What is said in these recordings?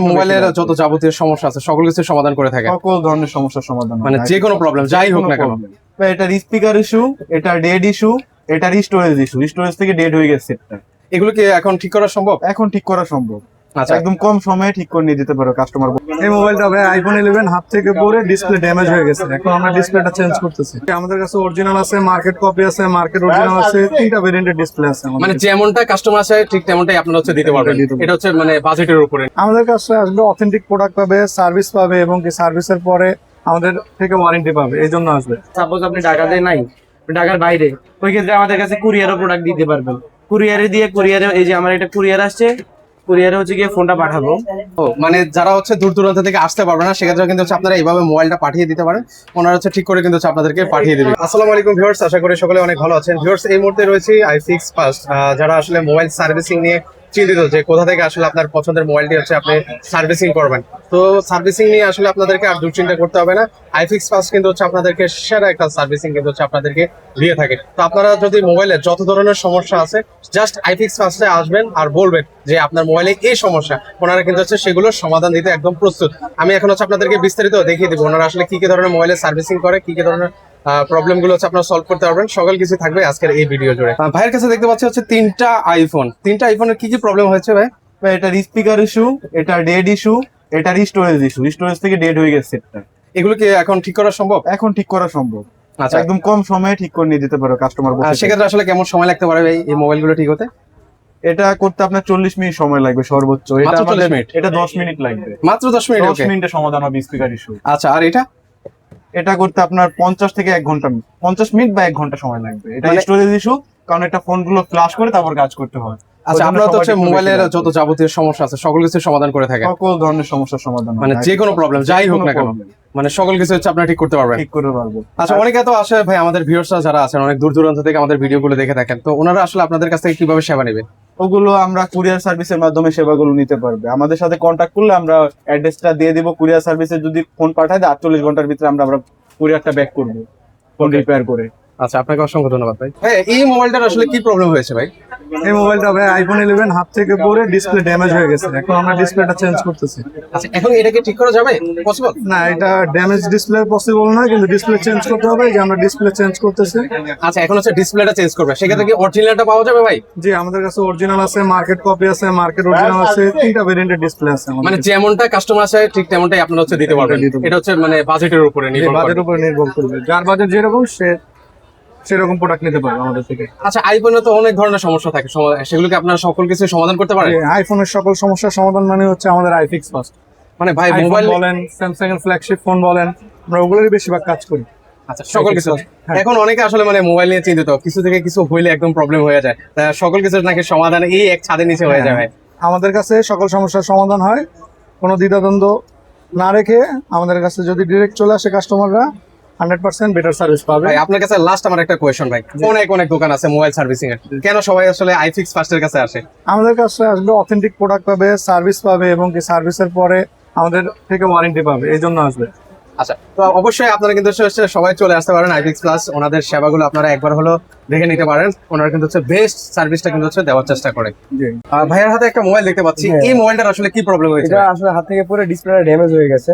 মোবাইলের যত যাবতীয় সমস্যা আছে সকল কিছু সমাধান করে থাকে। সকল ধরনের সমস্যার সমাধান হয়। মানে যে কোনো প্রবলেম যাই হোক না কেন। এটার স্পিকার ইস্যু, এটা ডেড ইস্যু, এটার স্টোরেজ ইস্যু, স্টোরেজ থেকে ডেড হয়ে গেছে এটা। এগুলো কি এখন ঠিক করা সম্ভব? এখন ঠিক করা সম্ভব, আচ্ছা একদম কম সময়ে ঠিক করে নিয়ে যেতে পারো কাস্টমার। এই মোবাইলটা ভাই আইফোন 11 হাত থেকে পড়ে ডিসপ্লে ড্যামেজ হয়ে গেছে। এখন আমরা ডিসপ্লেটা চেঞ্জ করতেছি। আমাদের কাছে অরিজিনাল আছে, মার্কেট কপি আছে, মার্কেট অরিজিনাল আছে, তিনটা ভেরিয়েন্টের ডিসপ্লে আছে আমাদের মানে কাছে। যেমনটা কাস্টমার আছে ঠিক তেমনটাই আপনারা হচ্ছে দিতে পারবেন। এটা হচ্ছে মানে বাজেটের উপরে। আমাদের কাছে আসবে অথেন্টিক প্রোডাক্ট পাবে, সার্ভিস পাবে এবং কি সার্ভিসের পরে আমাদের থেকে ওয়ারেন্টি পাবে, এই জন্য আসবে। সাপোজ আপনি ঢাকাতে নাই, ঢাকার বাইরে, ওই ক্ষেত্রে আমাদের কাছে কুরিয়ারও প্রোডাক্ট দিতে পারবেন। কুরিয়ারে দিয়ে কুরিয়ারে এই যে আমার একটা কুরিয়ার আসছে, কুরিয়ারে হচ্ছে গিয়ে ফোনটা পাঠাবো। ও মানে যারা হচ্ছে দূর দূরান্ত থেকে আসতে পারবে না সেক্ষেত্রে কিন্তু হচ্ছে আপনারা এইভাবে মোবাইলটা পাঠিয়ে দিতে পারেন, ওনারা হচ্ছে ঠিক করে কিন্তু হচ্ছে আপনাদেরকে পাঠিয়ে দিবে। আসসালামু আলাইকুম ভিউয়ার্স, আশা করি সকলে অনেক ভালো আছেন। ভিউয়ার্স এই মুহূর্তে রয়েছে i6 ফার্স্ট, যারা আসলে মোবাইল সার্ভিসিং নিয়ে চিন্তিত যে কোথা থেকে আসলে আপনার পছন্দের মোবাইলটি হচ্ছে আপনি সার্ভিসিং করবেন, তো সার্ভিসিং নিয়ে আসলে আপনাদেরকে আর দুশ্চিন্তা করতে হবে না। i6 ফার্স্ট কিন্তু হচ্ছে আপনাদেরকে সেরা একটা সার্ভিসিং কিন্তু হচ্ছে আপনাদেরকে দিয়ে থাকে। তো আপনারা যদি মোবাইলে যত ধরনের সমস্যা আছে জাস্ট i6 ফার্স্টে আসবেন আর বলবেন যে আপনার মোবাইলে এই সমস্যা, ওনারা কিন্তু হচ্ছে সেগুলোর সমাধান দিতে একদম প্রস্তুত। আমি এখন হচ্ছে আপনাদেরকে বিস্তারিত দেখিয়ে দিব ওনারা আসলে কি কি ধরনের মোবাইলের সার্ভিসিং করে, কি কি ধরনের প্রবলেম গুলো হচ্ছে আপনারা সলভ করতে পারবেন, সকল কিছু থাকবে আজকের এই ভিডিও জুড়ে। ভাইয়ের কাছে দেখতে পাচ্ছি হচ্ছে তিনটা আইফোনের কি কি প্রবলেম হয়েছে ভাই? এটার স্পিকার ইস্যু, এটার ডেড ইস্যু, এটার স্টোরেজ ইস্যু, স্টোরেজ থেকে ডেড হয়ে গেছে এটা। এগুলো কি এখন ঠিক করা সম্ভব? এখন ঠিক করা সম্ভব, আচ্ছা একদম কম সময়ে ঠিক করে নিয়ে যেতে পারো কাস্টমার। সেক্ষেত্রে আসলে কেমন সময় লাগতে পারে ভাই এই মোবাইলগুলো ঠিক হতে? এটা করতে আপনার 40 মিনিট সময় লাগবে সর্বোচ্চ। এটা মাত্র 40 আমাদের মিনিট? এটা 10 মিনিট লাগবে, মাত্র 10 মিনিট? 10 মিনিটে সমাধান হবে স্পিকার ইস্যু। আচ্ছা আর এটা করতে আপনার 50 থেকে 1 ঘন্টা, 50 মিনিট বা 1 ঘন্টা সময় লাগবে। এটা মানে- স্টোরেজ ইস্যু, কারণ এটা ফোন গুলো ফ্লাশ করে তারপর কাজ করতে হয়। আচ্ছা ওই জন্য আপনারা তো হচ্ছে সময়টা একটু মোবাইলের বেশি লাগবে। যত যাবতীয় সমস্যা আছে সকল কিছু সমাধান করে থাকেন। সকল ধরনের সমস্যার সমাধান হয়। মানে যে কোনো প্রবলেম যাই হোক না কেন, problem মানে সকল কিছু হচ্ছে আপনারা ঠিক করতে পারবেন। ঠিক করে পারবো। আচ্ছা অনেকে তো আসে ভাই, আমাদের ভিউয়ার্সরা যারা আছেন অনেক দূর দূরান্ত থেকে আমাদের ভিডিওগুলো দেখে থাকেন, তো ওনারা আসলে আপনাদের কাছ থেকে কিভাবে সেবা নেবে? ওগুলো আমরা কুরিয়ার সার্ভিসের মাধ্যমে সেবাগুলো নিতে পারবে। আমাদের সাথে কন্ট্যাক্ট করলে আমরা অ্যাড্রেসটা দিয়ে দিব। কুরিয়ার সার্ভিসে যদি ফোন পাঠায় দেয় 48 ঘন্টার ভিতরে আমরা কুরিয়ারটা ব্যাক করব, ফোন রিপেয়ার করে। আচ্ছা আপনাকে অসংখ্য ধন্যবাদ ভাই। ভাই এই মোবাইলটার আসলে কি প্রবলেম হয়েছে ভাই? এই মোবাইলটা ভাই আইফোন 11 হাত থেকে পড়ে ডিসপ্লে ড্যামেজ হয়ে গেছে। এখন আমরা ডিসপ্লেটা চেঞ্জ করতেছি। আচ্ছা এখন এটাকে ঠিক করা যাবে? পসিবল? না, এটা ড্যামেজ ডিসপ্লে পসিবল না, কিন্তু ডিসপ্লে চেঞ্জ করতে হবে, যে আমরা ডিসপ্লে চেঞ্জ করতেছি। আচ্ছা এখন হচ্ছে ডিসপ্লেটা চেঞ্জ করবে, সেক্ষেত্রে কি অরিজিনালটা পাওয়া যাবে ভাই? জি, আমাদের কাছে অরিজিনাল আছে, মার্কেট কপি আছে, মার্কেট অরিজিনাল আছে, তিনটা ভেরিয়েন্টের ডিসপ্লে আছে আমাদের মানে কাছে। যেমনটা কাস্টমার আছে ঠিক তেমনটাই আপনারা হচ্ছে দিতে পারবেন। দিতে পারবো। এটা হচ্ছে মানে বাজেটের উপরে যে নির্ভর করে। বাজেটের উপর নির্ভর করবে, যার বাজেট যেরকম সে সেরকম প্রোডাক্ট নিতে পারবে আমাদের থেকে। আচ্ছা আইফোনে তো অনেক ধরনের সমস্যা থাকে, সেগুলোকে আপনারা সকল কিছু সমাধান করতে পারেন? আইফোনের সকল সমস্যার সমাধান মানে হচ্ছে আমাদের i6 ফার্স্ট। মানে ভাই মোবাইল মোবাইল বলেন, স্যামসাং এর ফ্ল্যাগশিপ ফোন বলেন, আমরা ওগুলোরই বেশিরভাগ কাজ করি। আচ্ছা সকল কিছু। হ্যাঁ। এখন অনেকে আসলে মানে মোবাইল নিয়ে চিন্তিত, কিছু থেকে কিছু হইলে একদম প্রবলেম হয়ে যায়, তা সকল কিছু নাকি সমাধান এই এক ছাদের নিচে হয়ে যাবে। আমাদের কাছে সকল সমস্যার সমাধান হয়, কোনো দ্বিধাদ্বন্দ্ব না রেখে আমাদের কাছে যদি ডিরেক্ট চলে আসে কাস্টমাররা 100% বেটার সার্ভিস পাবে। ভাই আপনার কাছে লাস্ট আমার একটা কোয়েশ্চন ভাই, অনেক দোকান আছে মোবাইল সার্ভিসিং এর, কেন সবাই আসলে i6 ফার্স্টের কাছে আসে? আমাদের কাছে আসবে অথেন্টিক প্রোডাক্ট পাবে, সার্ভিস পাবে এবং কি সার্ভিসের পরে আমাদের থেকে ওয়ারেন্টি পাবে, এই জন্য আসবে। আচ্ছা তো অবশ্যই আপনারা কিন্তু হচ্ছে সবাই চলে আসতে পারেন i6 প্লাস, ওনাদের সেবাগুলো আপনারা একবার হলো দেখে নিতে পারেন। ওনারা কিন্তু হচ্ছে বেস্ট সার্ভিসটা কিন্তু হচ্ছে দেওয়ার চেষ্টা করে। জি, ভাইয়ের হাতে একটা মোবাইল দেখতে পাচ্ছি, হ্যাঁ। এই মোবাইলটার আসলে কি প্রবলেম হয়েছে? এটা আসলে হাত থেকে পড়ে ডিসপ্লেটা ড্যামেজ হয়ে গেছে।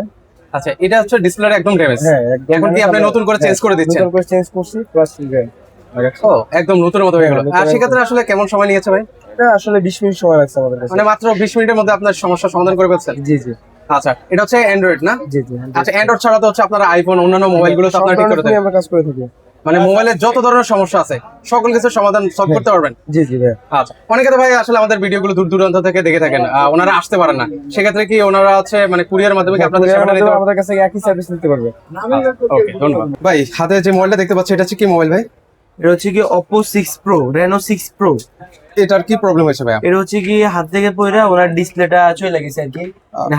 আচ্ছা এটা হচ্ছে ডিসপ্লেটা একদম ড্যামেজ। হ্যাঁ, একদম এখন কি আপনি নতুন করে চেঞ্জ করে দিচ্ছেন? নতুন করে চেঞ্জ করছি প্লাস ও একদম নতুনের মতো হয়ে গেল। হ্যাঁ, আর নতুনের সেক্ষেত্রে আসলে কেমন সময় নিয়েছে ভাই? এটা আসলে 20 মিনিট সময় লাগছে আমাদের কাছে। মানে মাত্র 20 মিনিটের মধ্যে আপনার সমস্যার সমাধান করে ফেলছেন? জি জি আচ্ছা এটা হচ্ছে অ্যান্ড্রয়েড না? জি জি। আচ্ছা অ্যান্ড্রয়েড ছাড়া তো হচ্ছে আপনার আইফোন অন্যান্য মোবাইলগুলো তো আপনারা ঠিক করে দেন। আমরা কাজ করে থাকি। মানে মোবাইলের যত ধরনের সমস্যা আছে সকল কিছু সমাধান সলভ করতে পারবেন? জি জি ভাই। আচ্ছা অনেকে তো ভাই আসলে আমাদের ভিডিওগুলো দূর দূরান্ত থেকে দেখে থাকেন, ওনারা আসতে পারেন না, সেক্ষেত্রে কি ওনারা আছে মানে কুরিয়ার মাধ্যমে কি আপনাদের সেবাটা নিতে পারবেন? আমাদের কাছে একই সার্ভিস নিতে পারবে। ওকে ধন্যবাদ ভাই। হাতে যে মোবাইলটা দেখতে পাচ্ছি এটা হচ্ছে কি মোবাইল ভাই? এটা হচ্ছে কি Oppo 6 Pro, Reno 6 Pro। এটার কি প্রবলেম হয়েছে ভাই? এটা হচ্ছে কি হাত থেকে পড়ে ওনার ডিসপ্লেটা চলে গেছে আর কি,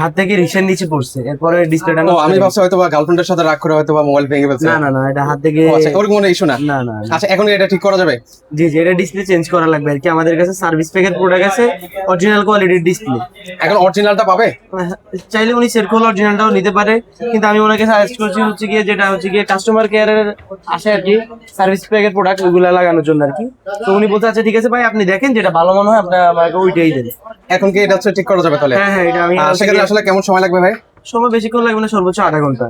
হাত থেকে রিসেন্ট নিচে পড়ছে, এরপরে ডিসপ্লেটা ও আমি ভাবছি হয়তো বা গার্লফ্রেন্ডের সাথে রাগ করে হয়তো বা মোবাইল ভেঙে ফেলছে। না না না, এটা হাত থেকে ও, আচ্ছা ওরকম কোনো ইস্যু না? না না। আচ্ছা এখন এটা ঠিক করা যাবে? জি জি, এটা ডিসপ্লে চেঞ্জ করা লাগবে আর কি। আমাদের কাছে সার্ভিস প্যাকের প্রোডাক্ট আছে, অরিজিনাল কোয়ালিটির ডিসপ্লে। এখন অরিজিনালটা পাবে? চাইলে উনি সেট করলে অরিজিনালটাও নিতে পারে, কিন্তু আমি ওনাকে সাজেস্ট করছি হচ্ছে গিয়ে যেটা হচ্ছে গিয়ে কাস্টমার কেয়ারের আসে আর কি সার্ভিস প্যাকের প্রোডাক্ট ওগুলা লাগানোর জন্য আর কি। তো উনি বলতে আচ্ছা ঠিক আছে ভাই আপনি দেখেন দেখেন যেটা ভালো মনে হয় আপনার আমাকে ওইটাই দেন। এখন কি এটা হচ্ছে ঠিক করা যাবে তাহলে? হ্যাঁ হ্যাঁ, এটা আমি সেক্ষেত্রে আসলে কেমন সময় লাগবে ভাই? সময় বেশিক্ষণ লাগবে না, সর্বোচ্চ 8 ঘন্টা।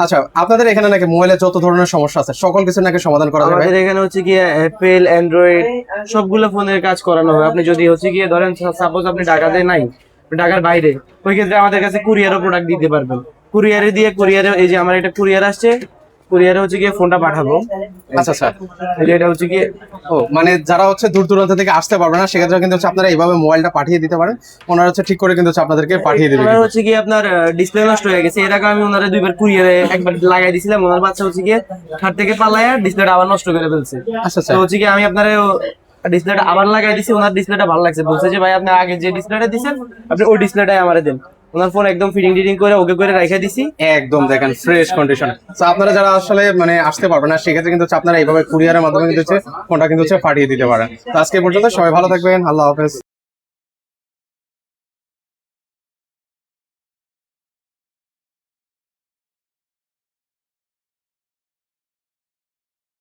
আচ্ছা, আপনাদের এখানে নাকি মোবাইলে যত ধরনের সমস্যা আছে সকল কিছু নাকি সমাধান করা যাবে? আমাদের এখানে হচ্ছে গিয়ে অ্যাপেল, অ্যান্ড্রয়েড সবগুলো ফোনের কাজ করানো হয়। আপনি যদি হচ্ছে গিয়ে ধরেন সাপোজ আপনি ঢাকাতে নাই, ঢাকার বাইরে, ওই ক্ষেত্রে আমাদের কাছে কুরিয়ারও প্রোডাক্ট দিতে পারবেন। কুরিয়ারে দিয়ে কুরিয়ারে এই যে আমার একটা কুরিয়ার আসছে, কুরিয়ারে হচ্ছে গিয়ে ফোনটা পাঠাবো। আচ্ছা আচ্ছা। এই যে এটা হচ্ছে গিয়ে ও মানে যারা হচ্ছে দূর দূরান্ত থেকে আসতে পারবে না সেক্ষেত্রে কিন্তু হচ্ছে আপনারা এইভাবে মোবাইলটা পাঠিয়ে দিতে পারেন, ওনারা হচ্ছে ঠিক করে কিন্তু হচ্ছে আপনাদেরকে পাঠিয়ে দিবে। ওনার হচ্ছে গিয়ে আপনার ডিসপ্লে নষ্ট হয়ে গেছে, এর আগে আমি ওনারে 2বার কুরিয়ারে একবার লাগাই দিছিলাম, ওনার বাচ্চা হচ্ছে গিয়ে খাট থেকে পালায়া ডিসপ্লেটা আবার নষ্ট করে ফেলছে। আচ্ছা আচ্ছা। তো হচ্ছে গিয়ে আমি আপনার ডিসপ্লেটা আবার লাগাই দিছি, ওনার ডিসপ্লেটা ভালো লাগছে, বলছে যে ভাই আপনি আগে যে ডিসপ্লেটা দিছেন আপনি ওই ডিসপ্লেটাই আমারে দেন। ওনার ফোন একদম ফিটিং টিটিং করে ওকে করে রাখা দিছি। একদম দেখেন ফ্রেশ কন্ডিশন। তো আপনারা যারা আসলে মানে আসতে পারবেন না সেক্ষেত্রে কিন্তু হচ্ছে আপনারা এইভাবে কুরিয়ারের মাধ্যমে কিন্তু হচ্ছে ফোনটা কিন্তু হচ্ছে পাঠিয়ে দিতে পারেন। তো আজকে এই পর্যন্ত, সবাই ভালো থাকবেন, আল্লাহ হাফেজ।